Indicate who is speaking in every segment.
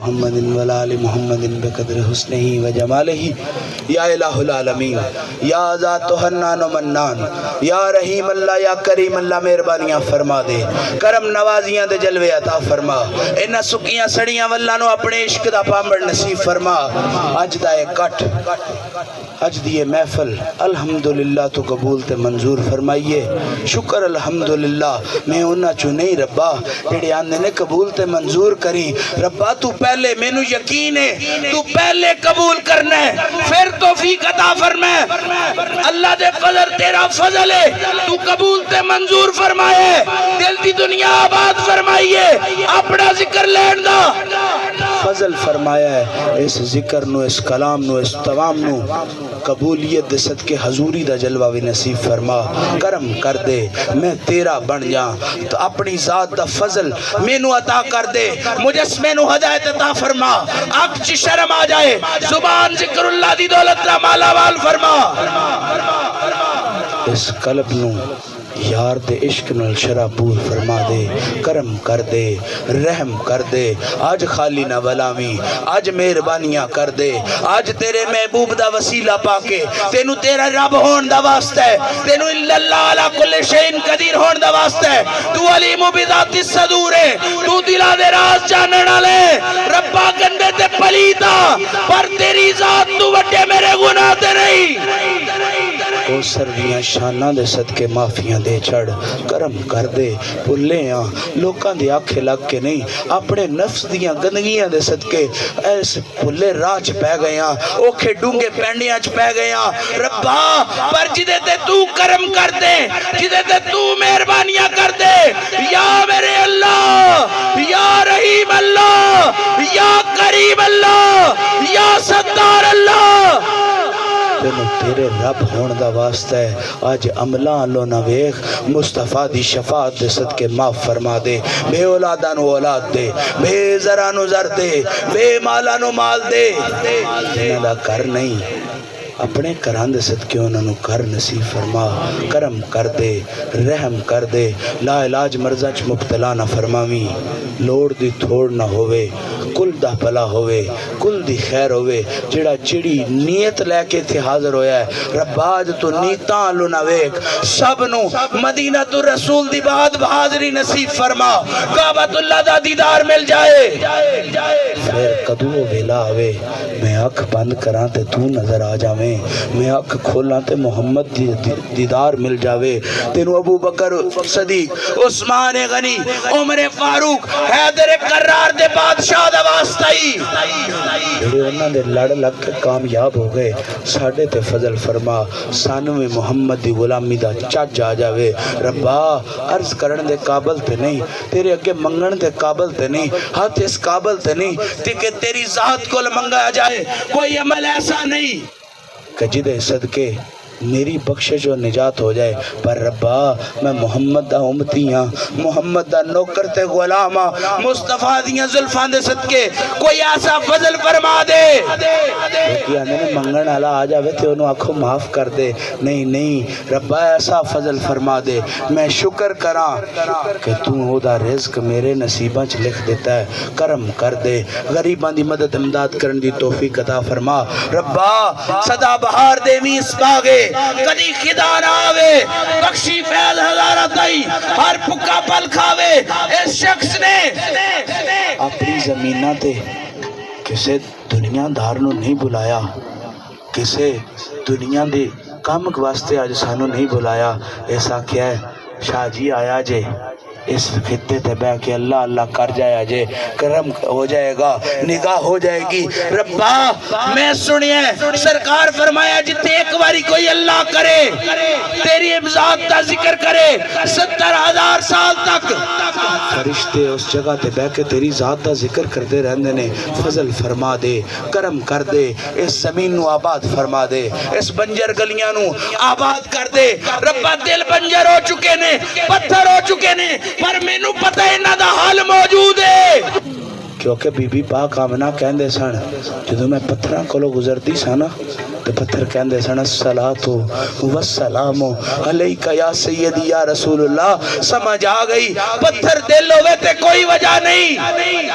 Speaker 1: محمد وعلى آل محمد بقدر حسنہ و جمالہ یا الہ العالمین یا ذات حنان و منان یا رحیم اللہ یا کریم اللہ مہربانیاں فرما دے کرم نوازیاں دے جلوے عطا فرما انہاں سکیاں سڑیاں واللہ نو اپنے عشق دا پامڑ نصیب فرما اج دا کٹ اج دی محفل الحمدللہ تو قبول تے منظور فرمائیے شکر الحمدللہ میں انہاں چو نہیں ربا جڑے آندے نے قبول تے منظور کری ربا تو پہلے مینو یقین ہے تو پہلے قبول کرنا ہے پھر توفیق عطا فرما اللہ دے فضل تیرا فضل ہے تو قبول تے منظور فرمائے دل دی دنیا آباد فرمائیے اپنا ذکر لین دا فضل فرمایا ہے اس ذکر نو اس کلام نو اس تمام نو قبولیت دے صدقے حضوری دا جلوہ بھی نصیب فرما کرم کر دے میں تیرا بن جا تو اپنی ذات دا فضل مینو عطا کر دے مجسمے نو ہدایت عطا فرما آنکھ چی شرم آ جائے زبان ذکر اللہ دی دولت را مالا وال فرما اس قلب نو یار دے عشق نال شرع پور فرما دے کرم کر دے رحم کر دے آج خالی نہ بلاویں آج مہربانیاں کر دے آج تیرے محبوب دا وسیلہ پاکے تینو تیرا رب ہون دا واسطہ ہے تینو اللہ علا کل شئین قدیر ہون دا واسطہ ہے تو علیم بذات الصدور ہے تو دلا دے راز جاننا لے ربا گندے تے پلیتا پر تیری ذات تو وڈے میرے گناہ تے نہیں او سرویاں شانہ دے صدقے معافیاں دے چھڑ کرم کر دے بھلے ہاں لوکاں دے آنکھیں لگ کے نہیں اپنے نفس دیاں گندگیاں دے صدقے ایسے بھلے راہ چ پہ گئے ہاں اوکھے ڈونگے پینڈیاں چ پہ گئے ہاں ربا پر جدے تے تو کرم کر دے جدے تے تو مہربانیاں کر دے یا میرے اللہ یا رحیم اللہ یا کریم اللہ یا ستار اللہ تینو تیرے رب ہون دا واسطہ ہے آج عملہ لو نہ ویخ مصطفیٰ دی شفاعت دے صدقے معاف فرما دے بے اولادانو اولاد دے بے زرانو زر دے بے مالانو مال دے انہاں دا کر نہیں اپنے کران دے صدقے انہوں کر نصیب فرما کرم کر دے رحم کر دے لا علاج مرضہ چ مبتلا نہ فرماویں لوڑ دی تھوڑ نہ ہوئے کل دا پلا ہوئے کل دی خیر ہوئے جڑا چڑی نیت لے کے تھے حاضر ہویا ہے رب آج تو نیتاں لو نہ ویک سب نو مدینہ تو رسول دی بعد حاضری نصیب فرما کعبۃ اللہ دا دیدار مل جائے پھر کدو ویلا آوے میں اکھ بند کراں تے تو نظر آ جاویں میں اکھ کھولاں تے محمد دیدار مل جاوے تینو ابو بکر صدیق عثمان غنی عمر فاروق حیدر کرار دے بادشاہ دا واسطائی جڑے انہاں دے لڑ لگ کے کامیاب ہو گئے ساڑھے تے فضل فرما سانویں محمد دی غلامی دا چاچ جا جاوے ربا عرض کرن دے قابل تے نہیں تیرے اگے منگن دے قابل تے نہیں ہاتھ اس قابل تے نہیں کہ تیری ذات کو منگا جائے کوئی عمل ایسا نہیں کہ جدے صدقے میری بخشش و نجات ہو جائے پر ربا میں محمد دا امتی ہاں محمد دا نوکر تے غلام ہاں مصطفیٰ دیاں زلفان دے صدقے کوئی ایسا فضل فرما دے کیا میں نے منگن علا آ جاوے تے انہوں آنکھوں معاف کر دے نہیں نہیں ربا ایسا فضل فرما دے میں شکر کراں کہ تو ہو دا رزق میرے نصیبہ چ لکھ دیتا ہے کرم کر دے غریبان دی مدد امداد کرن دی توفیق عطا فرما ربا صدا بہار دے می اس باغے کدی خدا نہ آوے بخشی فیض ہزارہ تائی ہر پکا پل کھاوے اس شخص نے اپنی زمینہ تے کسے دنیا دار نو نہیں بلایا کسے دنیا دے کامک واسطے آج سانو نہیں بلایا ایسا کیا ہے شاہ جی آیا جے اس خطے تے بہ کے اللہ اللہ کر جایا جے کرم ہو جائے گا نگاہ ہو جائے گی ربا میں سنیے سرکار فرمایا جتے ایک باری کوئی اللہ کرے تیری ذات کا ذکر کرے 70,000 سال تک فرشتے اس جگہ تے بہ کے تیری ذات کا ذکر کرتے رہندے نے فضل فرما دے کرم کر دے اس زمین نو آباد فرما دے اس بنجر گلیاں نو آباد کر دے ربا دل بنجر ہو چکے نے پتھر ہو چکے نے پر مینوں پتہ ہے انہاں دا حل موجود ہے کیونکہ بی بی پاک آمنہ کہندے سن جدوں میں پتھراں کولوں گزرتی سا نا تے پتھر کہندے سن الصلاۃ والسلام علیک یا سیدی یا رسول اللہ. سمجھ آ گئی پتھر دل ہوئے تے کوئی وجہ نہیں.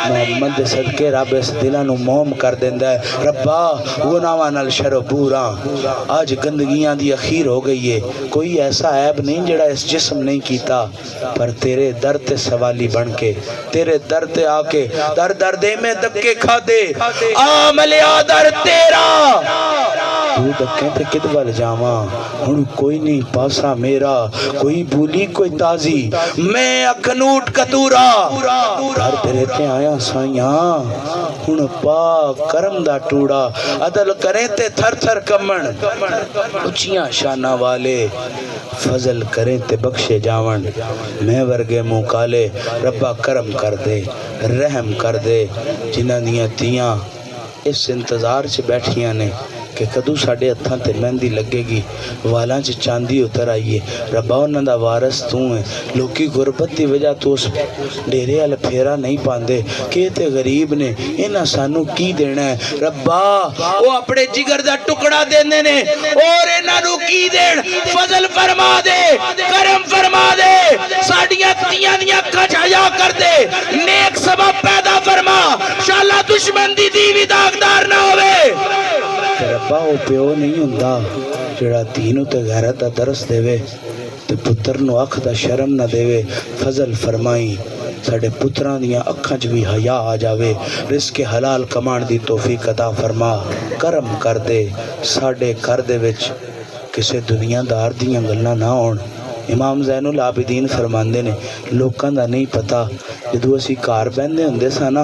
Speaker 1: محمد دے صدقے رب اس دلاں نو موم کر دیندا ہے. ربا گناہاں نال شربوراں آج گندگیاں دی اخیر ہو گئی ہے. کوئی ایسا عیب نہیں جڑا اس جسم نہیں کیتا پر تیرے در تے سوالی بن کے تیرے در تے آ کے در در دے میں دکے کھا دے آملیا در تیرا تو دکیں تے کد وال جاواں ہن کوئی نہیں پاسا میرا کوئی بولی کوئی تازی میں اکھنوٹ کتورا در تیرے تے آیا سائیاں ہن پا کرم دا ٹوڑا عدل کریں تے تھر تھر کمن اچیاں شانہ والے فضل کریں تے بخشے جاون میں ورگے منہ کالے ربا کرم کر دے رحم کر دے جنہاں دیاں تیاں اس انتظار سے بیٹھیاں نے کہ کدو ساڑے ہتھاں تے مہندی لگے گی والاں چ چاندی اتر آئیے. ربا انہاں دا وارث تو ہے لوکی غربت دی وجہ تو اس ڈیرے والے پھیرا نہیں پاندے کہ تے غریب نے انہاں سانو کی دینا ہے. ربا او اپنے جگر دا ٹکڑا دیندے نے اور انہاں نو کی دین فضل فرما دے کرم فرما دے ساڈیاں تیاں دیاں اکھاں چ حیا کر دے نیک سبب پیدا فرما انشاءاللہ دشمن دی دیوی داغدار نہ ہوے. ربا او پیو نہیں ہوندا جڑا تینوں تے غیرت دا درس دے وے تے پتر نو اکھ دا شرم نہ دے وے. فضل فرمائی ساڈے پتراں دیاں اکھاں چ وی حیا آ جاوے رزق حلال کمان دی توفیق عطا فرما کرم کر دے ساڈے گھر دے وچ کسے دنیا دار دیاں گلاں نہ ہون. امام زین العابدین فرماندے نے لوکاں دا نہیں پتا جدو اسی کار بہندے ہوندے سن نا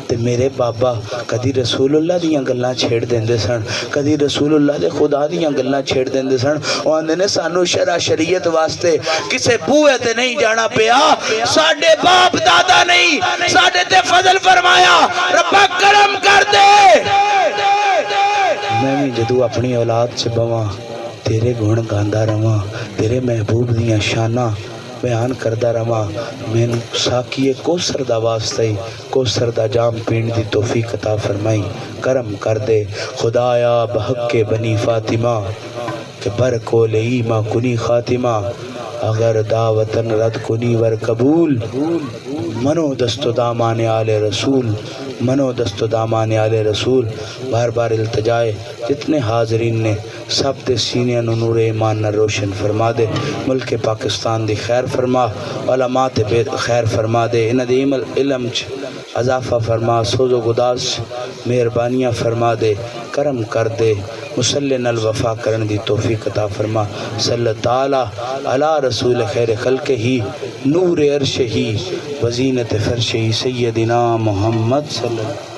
Speaker 1: تے میرے بابا کدی رسول اللہ دیاں گلاں چھیڑ دیندے سن کدی رسول اللہ دے خدا دیاں گلاں چھیڑ دیندے سن. او آندے نے سانو شرع شریعت واسطے کسے بوئے تے نہیں جانا پیا ساڈے باپ دادا نہیں ساڈے تے فضل فرمایا ربا کرم کر دے. میں بھی جدو اپنی اولاد سے بواں تیرے گن گاندا رواں تیرے محبوب دیاں شاناں بیان کردہ رواں میں ساکیے کوثر دا واسطہ کوثر دا جام پین دی توفیق عطا فرمائی کرم کر دے. خدایا بحق کے بنی فاطمہ کہ بر کول ایمہ کنی خاتمہ اگر دعوتن رد کنی ور قبول منو دست و دامان آل رسول منو دست و دامان آل رسول. بار بار التجائے جتنے حاضرین نے سب دے سینے نور ایمان نہ روشن فرما دے. ملک پاکستان دی خیر فرما علماء تے بے خیر فرما دے. انہ دی علم چ اضافہ فرما سوز و گداز مہربانیاں فرما دے کرم کر دے مسلح نل وفا کرن دی توفیق عطا فرما. صلی تعالی علی رسول خیر خلق ہی نور عرش ہی وزینت فرش ہی سیدنا محمد صلی اللہ